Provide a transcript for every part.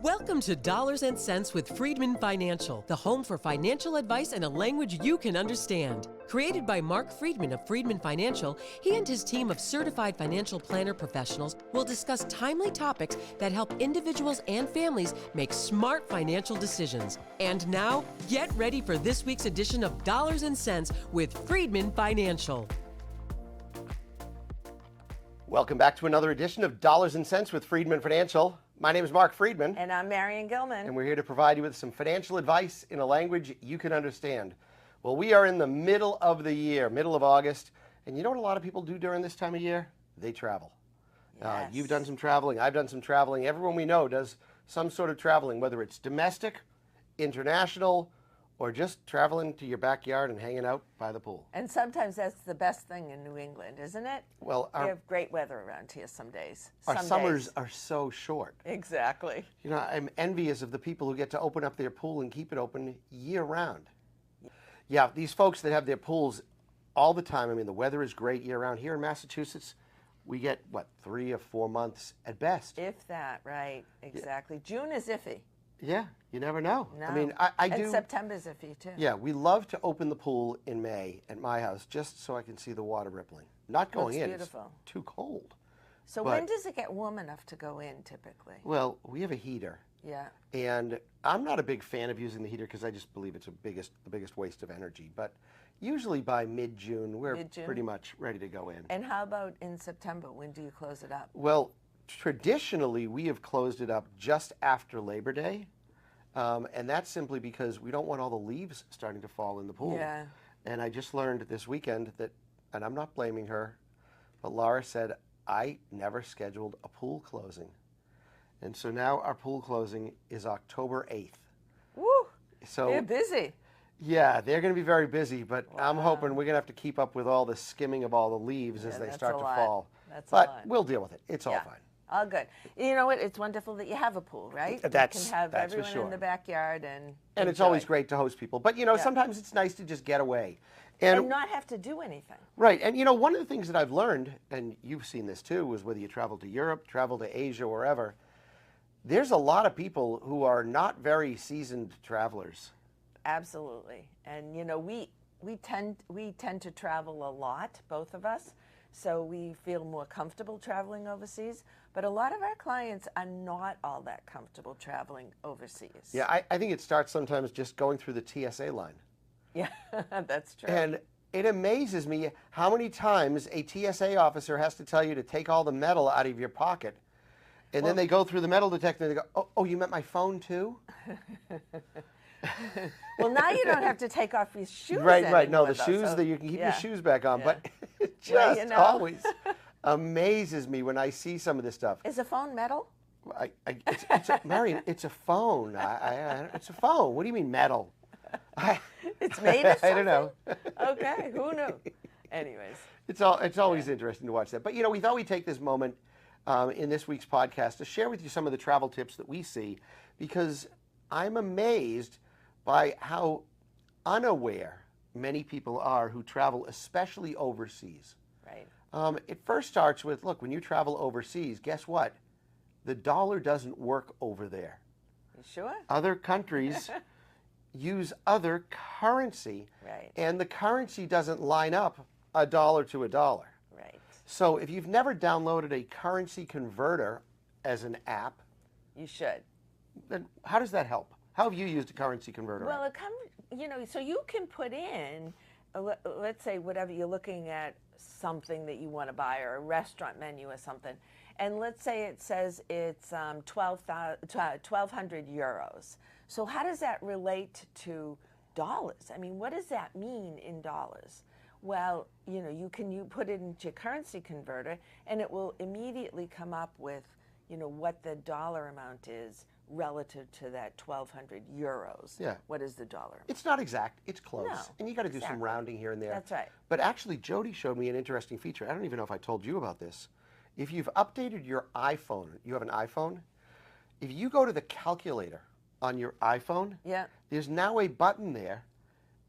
Welcome to Dollars and Cents with Freedman Financial, the home for financial advice in a language you can understand. Created by Marc Freedman of Freedman Financial, he and his team of certified financial planner professionals will discuss timely topics that help individuals and families make smart financial decisions. And now, get ready for this week's edition of Dollars and Cents with Freedman Financial. Welcome back to another edition of Dollars and Cents with Freedman Financial. My name is Marc Freedman. And I'm Marion Gilman. And we're here to provide you with some financial advice in a language you can understand. Well, we are in the middle of the year, middle of August. And you know what a lot of people do during this time of year? They travel. Yes. You've done some traveling. I've done some traveling. Everyone we know does some sort of traveling, whether it's domestic, international, or just traveling to your backyard and hanging out by the pool. And sometimes that's the best thing in New England, isn't it? Well, we have great weather around here some days. Our summers are so short. Exactly. You know, I'm envious of the people who get to open up their pool and keep it open year round. Yeah, these folks that have their pools all the time, I mean, the weather is great year round. Here in Massachusetts, we get, 3 or 4 months at best. If that, right, exactly. Yeah. June is iffy. Yeah, you never know. No. I mean, I do. And September's iffy, too. Yeah, we love to open the pool in May at my house just so I can see the water rippling. Not going in. Beautiful. It's too cold. So when does it get warm enough to go in, typically? Well, we have a heater. Yeah. And I'm not a big fan of using the heater because I just believe it's the biggest waste of energy. But usually by mid-June, we're pretty much ready to go in. And how about in September? When do you close it up? Well, traditionally, we have closed it up just after Labor Day. And that's simply because we don't want all the leaves starting to fall in the pool. Yeah. And I just learned this weekend that, and I'm not blaming her, but Laura said, I never scheduled a pool closing. And so now our pool closing is October 8th. Woo! So they're busy. Yeah, they're going to be very busy, but I'm hoping we're going to have to keep up with all the skimming of all the leaves as they start to fall. That's but we'll deal with it. It's all fine. All good. You know what? It's wonderful that you have a pool, right? You can have everyone in the backyard and it's always great to host people. But, you know, sometimes it's nice to just get away. And not have to do anything. Right. And, you know, one of the things that I've learned, and you've seen this too, is whether you travel to Europe, travel to Asia, wherever, there's a lot of people who are not very seasoned travelers. Absolutely. And, you know, we tend to travel a lot, both of us. So we feel more comfortable traveling overseas. But a lot of our clients are not all that comfortable traveling overseas. Yeah, I think it starts sometimes just going through the TSA line. Yeah, that's true. And it amazes me how many times a TSA officer has to tell you to take all the metal out of your pocket. And then they go through the metal detector and they go, oh, you meant my phone too? Well, now you don't have to take off your shoes. Right. No, the shoes, you can keep your shoes back on. But it just always amazes me when I see some of this stuff. Is a phone metal? Marion, it's a phone. It's a phone. What do you mean metal? It's made of something? I don't know. Okay, who knew? Anyways. It's always interesting to watch that. But, you know, we thought we'd take this moment in this week's podcast to share with you some of the travel tips that we see, because I'm amazed by how unaware many people are who travel, especially overseas. Right. It first starts with, look, when you travel overseas, guess what? The dollar doesn't work over there. You sure? Other countries use other currency. Right. And the currency doesn't line up a dollar to a dollar. Right. So if you've never downloaded a currency converter as an app, you should. Then how does that help? How have you used a currency converter? Well, so you can put in, let's say whatever you're looking at, something that you want to buy, or a restaurant menu or something, and let's say it says it's 1,200 euros. So how does that relate to dollars? I mean, what does that mean in dollars? Well, you know, you put it into your currency converter, and it will immediately come up with, you know, what the dollar amount is relative to that 1,200 euros. Yeah. What is the dollar? It's not exact. It's close. No, and you got to do some rounding here and there. That's right. But actually, Jody showed me an interesting feature. I don't even know if I told you about this. If you've updated your iPhone, you have an iPhone, if you go to the calculator on your iPhone, there's now a button there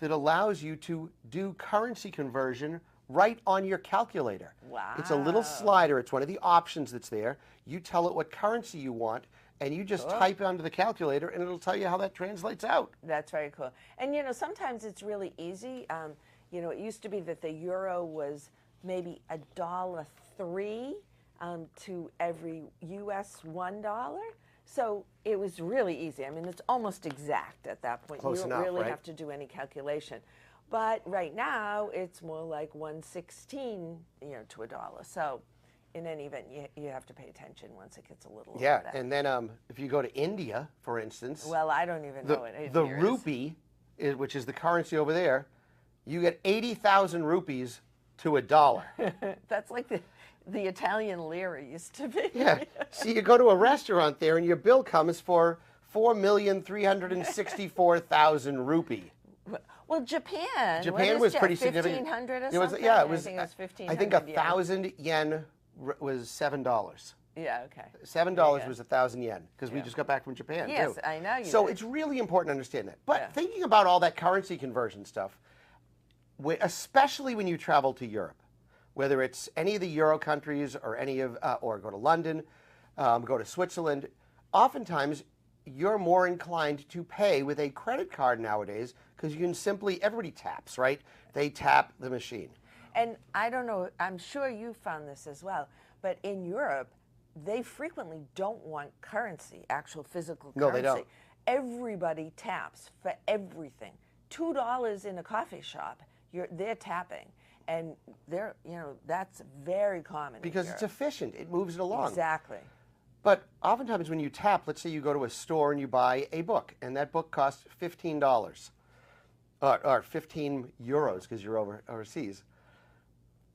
that allows you to do currency conversion right on your calculator. Wow. It's a little slider. It's one of the options that's there. You tell it what currency you want, and you just type onto the calculator, and it'll tell you how that translates out. That's very cool. And sometimes it's really easy. It used to be that the euro was maybe $1.03 to every US $1. So it was really easy. I mean, it's almost exact at that point. Close you don't enough, really right? have to do any calculation. But right now, it's more like 116, to $1. So in any event, you have to pay attention once it gets a little over that. And then if you go to India, for instance. Well, I don't even know what India the rupee, which is the currency over there, you get 80,000 rupees to $1. That's like the Italian lira used to be. Yeah. See, you go to a restaurant there, and your bill comes for 4,364,000 rupee. Well, Japan was pretty significant. 1,500 or It was, something? yeah, it was. I think it was 1,500. I think 1,000 yen was $7. Yeah, okay. $7 was 1,000 yen because we just got back from Japan. Yes, too. I know you So did. it's really important to understand that. But thinking about all that currency conversion stuff, especially when you travel to Europe, whether it's any of the Euro countries or or go to London, go to Switzerland, oftentimes you're more inclined to pay with a credit card nowadays because you can everybody taps, right? They tap the machine. And I don't know, I'm sure you found this as well, but in Europe, they frequently don't want currency, actual physical currency. No, they don't. Everybody taps for everything. $2 in a coffee shop, they're tapping. And that's very common Because it's efficient. It moves it along. Exactly. But oftentimes when you tap, let's say you go to a store and you buy a book, and that book costs $15, or 15 euros because you're overseas.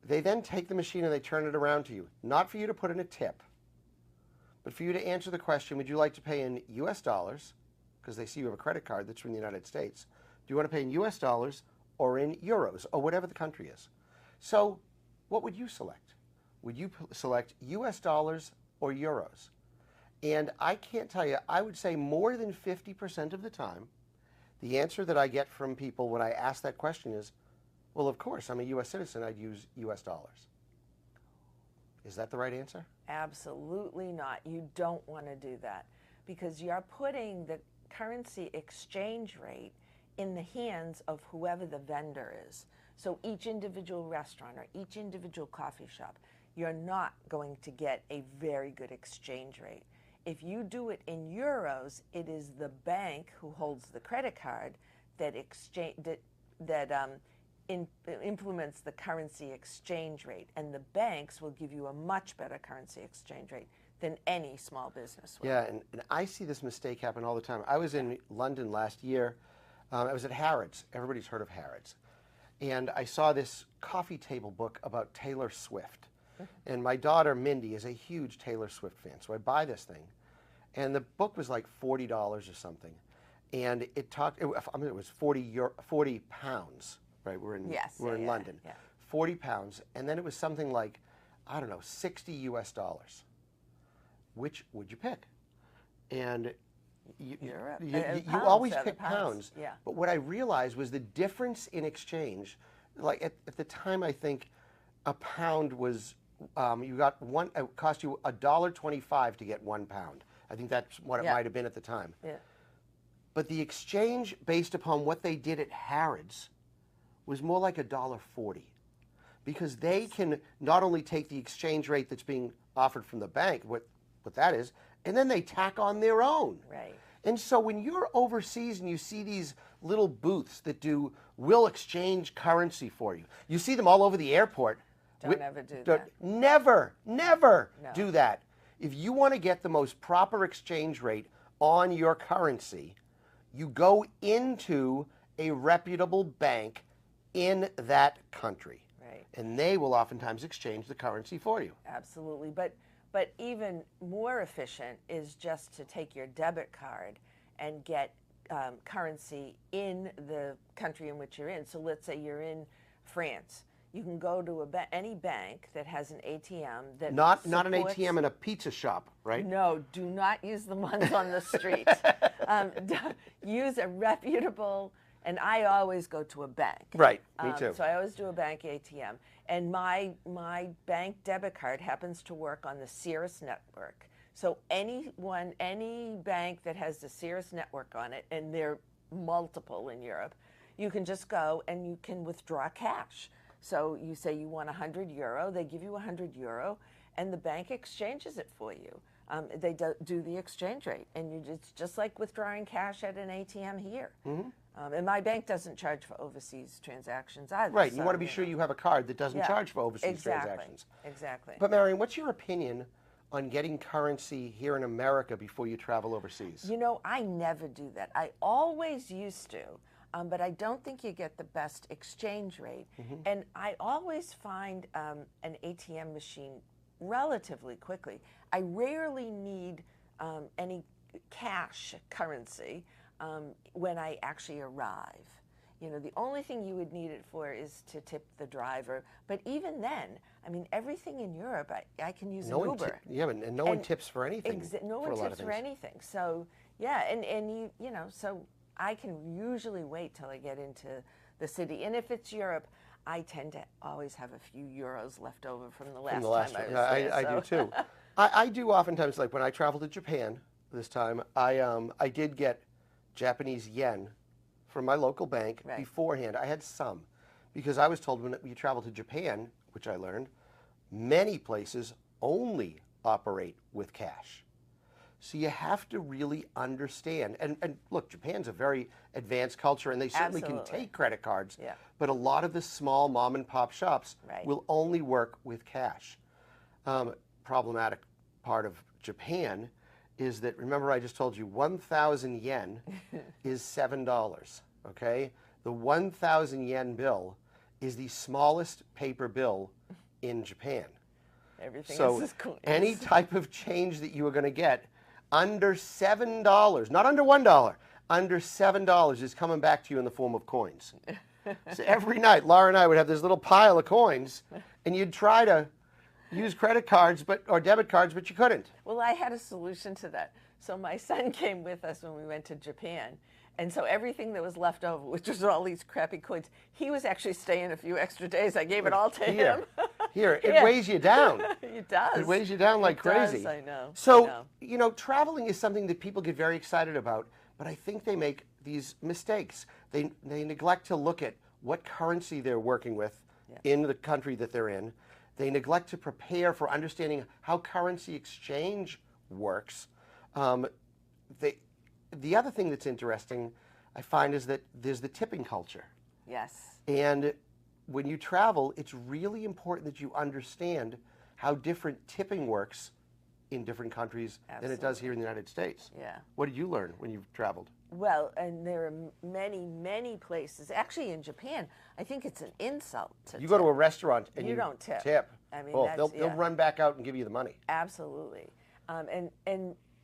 They then take the machine and they turn it around to you, not for you to put in a tip, but for you to answer the question, would you like to pay in US dollars, because they see you have a credit card that's from the United States. Do you want to pay in US dollars or in euros, or whatever the country is? So what would you select? Would you select US dollars or euros? And I can't tell you, I would say more than 50% of the time, the answer that I get from people when I ask that question is, well, of course, I'm a U.S. citizen, I'd use U.S. dollars. Is that the right answer? Absolutely not. You don't want to do that because you're putting the currency exchange rate in the hands of whoever the vendor is. So each individual restaurant or each individual coffee shop, you're not going to get a very good exchange rate. If you do it in euros, it is the bank who holds the credit card that implements the currency exchange rate, and the banks will give you a much better currency exchange rate than any small business will. Yeah, and I see this mistake happen all the time. I was in London last year. I was at Harrods. Everybody's heard of Harrods. And I saw this coffee table book about Taylor Swift. And my daughter, Mindy, is a huge Taylor Swift fan. So I buy this thing. And the book was like $40 or something. And it was 40 pounds, right? We're in London. Yeah. 40 pounds. And then it was something like, I don't know, 60 US dollars. Which would you pick? And you always pick pounds. Yeah. But what I realized was the difference in exchange. Like at the time, I think a pound was, it cost you $1.25 to get 1 pound. I think that's what it might have been at the time. Yeah. But the exchange based upon what they did at Harrods was more like $1.40. Because they can not only take the exchange rate that's being offered from the bank, what that is, and then they tack on their own. Right. And so when you're overseas and you see these little booths that will exchange currency for you, you see them all over the airport. Don't ever do that. Never do that. If you want to get the most proper exchange rate on your currency, you go into a reputable bank in that country. Right. And they will oftentimes exchange the currency for you. Absolutely. But even more efficient is just to take your debit card and get currency in the country in which you're in. So let's say you're in France. You can go to any bank that has an ATM that not an ATM in a pizza shop, right? No, do not use the ones on the street. Use a reputable, and I always go to a bank. Right, me too. So I always do a bank ATM. And my bank debit card happens to work on the Cirrus network. So any bank that has the Sears network on it, and they're multiple in Europe, you can just go and you can withdraw cash. So you say you want €100, they give you €100, and the bank exchanges it for you. They do the exchange rate, and it's just like withdrawing cash at an ATM here. And my bank doesn't charge for overseas transactions either. Right, so, you want to be sure you have a card that doesn't charge for overseas transactions. Exactly. But Marion, what's your opinion on getting currency here in America before you travel overseas? You know, I never do that. I always used to, but I don't think you get the best exchange rate. And I always find an ATM machine relatively quickly. I rarely need any cash currency when I actually arrive. You know, the only thing you would need it for is to tip the driver. But even then, I mean, everything in Europe, I can use an Uber. And no one tips for anything. No one tips for anything. So, yeah, and you know, so I can usually wait till I get into the city. And if it's Europe, I tend to always have a few euros left over from the last time I was there. I do too. I do oftentimes, like when I travel to Japan this time, I did get Japanese yen from my local bank beforehand. I had some, because I was told when you travel to Japan, which I learned, many places only operate with cash. So you have to really understand. And look, Japan's a very advanced culture, and they certainly can take credit cards. But a lot of the small mom and pop shops will only work with cash. Problematic part of Japan is that, remember I just told you, 1,000 yen is $7, okay? The 1,000 yen bill is the smallest paper bill in Japan. Everything else is coins. Any type of change that you are going to get under $7, not under $1, under $7 is coming back to you in the form of coins. So every night, Laura and I would have this little pile of coins, and you'd try to use credit cards or debit cards, but you couldn't. Well, I had a solution to that. So my son came with us when we went to Japan. And so everything that was left over, which was all these crappy coins, he was actually staying a few extra days. I gave it all to him. It weighs you down. It does. It weighs you down like crazy. Does, I know. So, you know, traveling is something that people get very excited about, but I think they make these mistakes. They neglect to look at what currency they're working with in the country that they're in. They neglect to prepare for understanding how currency exchange works. The other thing that's interesting, I find, is that there's the tipping culture. Yes. And when you travel, it's really important that you understand how different tipping works in different countries than it does here in the United States. Yeah. What did you learn when you've traveled? Well, and there are many, many places. Actually, in Japan, I think it's an insult to go to a restaurant and you don't tip. I mean, they'll run back out and give you the money. Absolutely. And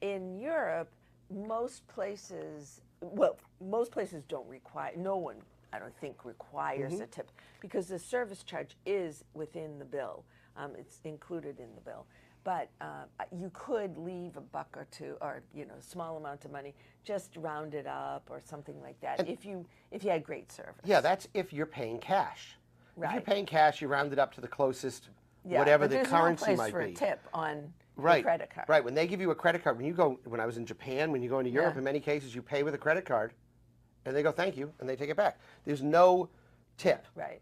in Europe, most places don't require, no one, I don't think, requires a tip, because the service charge is within the bill. It's included in the bill. But you could leave $1 or $2, or a small amount of money, just round it up or something like that. And if you had great service. Yeah, that's if you're paying cash. Right. If you're paying cash, you round it up to the closest whatever the currency might be. There's no place for a tip on your credit card. Right. When they give you a credit card, when I was in Japan, when you go into Europe, in many cases you pay with a credit card, and they go thank you, and they take it back. There's no tip. Right.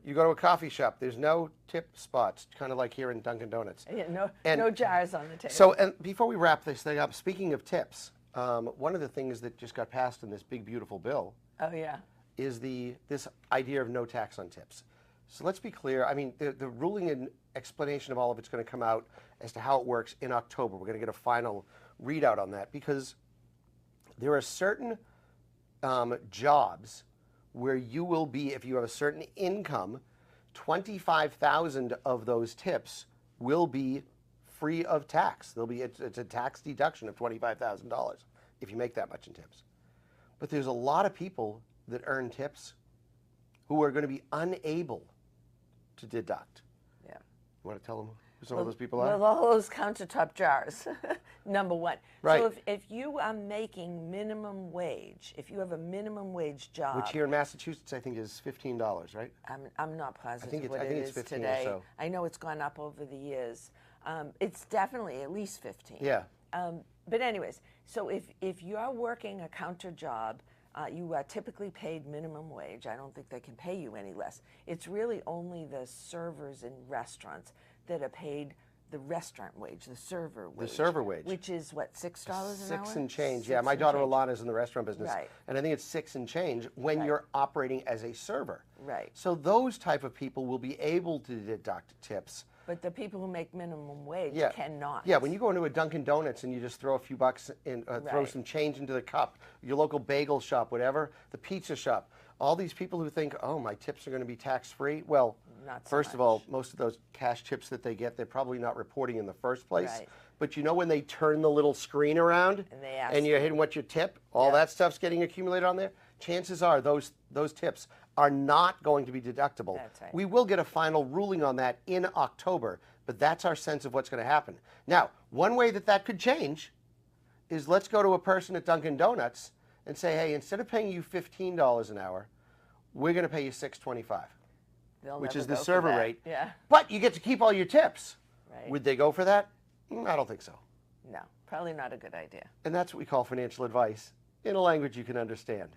You go to a coffee shop, there's no tip spots, kind of like here in Dunkin' Donuts. Yeah, no jars on the table. So, and before we wrap this thing up, speaking of tips, one of the things that just got passed in this big, beautiful bill is this idea of no tax on tips. So let's be clear. I mean, the ruling and explanation of all of it's going to come out as to how it works in October. We're going to get a final readout on that, because there are certain jobs where you will be, if you have a certain income, 25,000 of those tips will be free of tax. It's a tax deduction of $25,000 if you make that much in tips. But there's a lot of people that earn tips who are going to be unable to deduct. Yeah. You want to tell them who some of those people are? Well, all those countertop jars, number one. Right. So if you are making minimum wage, if you have a minimum wage job. Which here in Massachusetts I think is $15, right? I'm not positive I think what it's it is 15 today. or so. I know it's gone up over the years. It's definitely at least 15. Yeah. But anyways, so if you're working a counter job, you are typically paid minimum wage. I don't think they can pay you any less. It's really only the servers in restaurants that are paid the restaurant wage, the server wage. The server wage. Which is what, $6 an hour? 6 and change. Yeah, my daughter Alana's in the restaurant business. Right. And I think it's 6 and change when you're operating as a server. Right. So those type of people will be able to deduct tips. But the people who make minimum wage cannot. Yeah, when you go into a Dunkin' Donuts and you just throw a few bucks in, throw some change into the cup, your local bagel shop, whatever, the pizza shop, all these people who think, oh, my tips are going to be tax-free. Well, not so first much. of all, most of those cash tips that they get, they're probably not reporting in the first place. Right. But you know when they turn the little screen around And they ask and you're hitting what your tip, all that stuff's getting accumulated on there, chances are those tips are not going to be deductible. That's right. We will get a final ruling on that in October, but that's our sense of what's going to happen. Now, one way that could change is let's go to a person at Dunkin' Donuts and say, hey, instead of paying you $15 an hour, we're going to pay you $6.25, which is the server rate. Yeah. But you get to keep all your tips. Right. Would they go for that? I don't think so. No, probably not a good idea. And that's what we call financial advice in a language you can understand.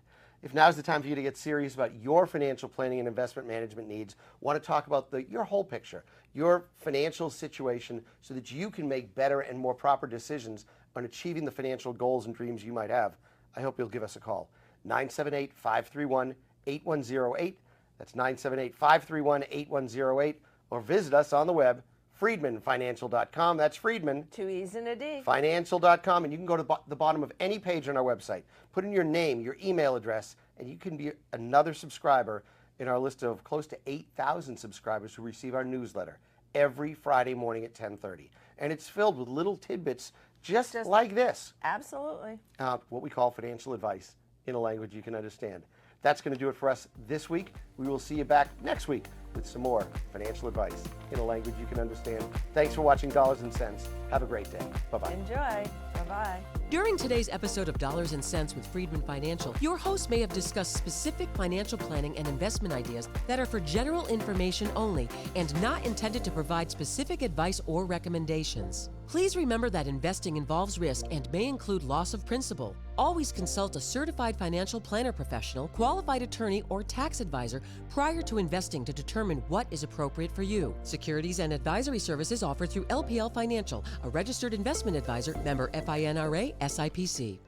If now's the time for you to get serious about your financial planning and investment management needs, want to talk about your whole picture, your financial situation, so that you can make better and more proper decisions on achieving the financial goals and dreams you might have, I hope you'll give us a call. 978-531-8108. That's 978-531-8108. Or visit us on the web, freedmanfinancial.com. That's Freedman. 2 E's and a D. Financial.com, and you can go to the bottom of any page on our website. Put in your name, your email address, and you can be another subscriber in our list of close to 8,000 subscribers who receive our newsletter every Friday morning at 10:30. And it's filled with little tidbits just like this. Absolutely. What we call financial advice in a language you can understand. That's going to do it for us this week. We will see you back next week with some more financial advice in a language you can understand. Thanks for watching Dollars and Cents. Have a great day. Bye-bye. Enjoy. Bye-bye. During today's episode of Dollars and Cents with Freedman Financial, your host may have discussed specific financial planning and investment ideas that are for general information only and not intended to provide specific advice or recommendations. Please remember that investing involves risk and may include loss of principal. Always consult a certified financial planner professional, qualified attorney, or tax advisor prior to investing to determine what is appropriate for you. Securities and advisory services offered through LPL Financial, a registered investment advisor, member FINRA, SIPC.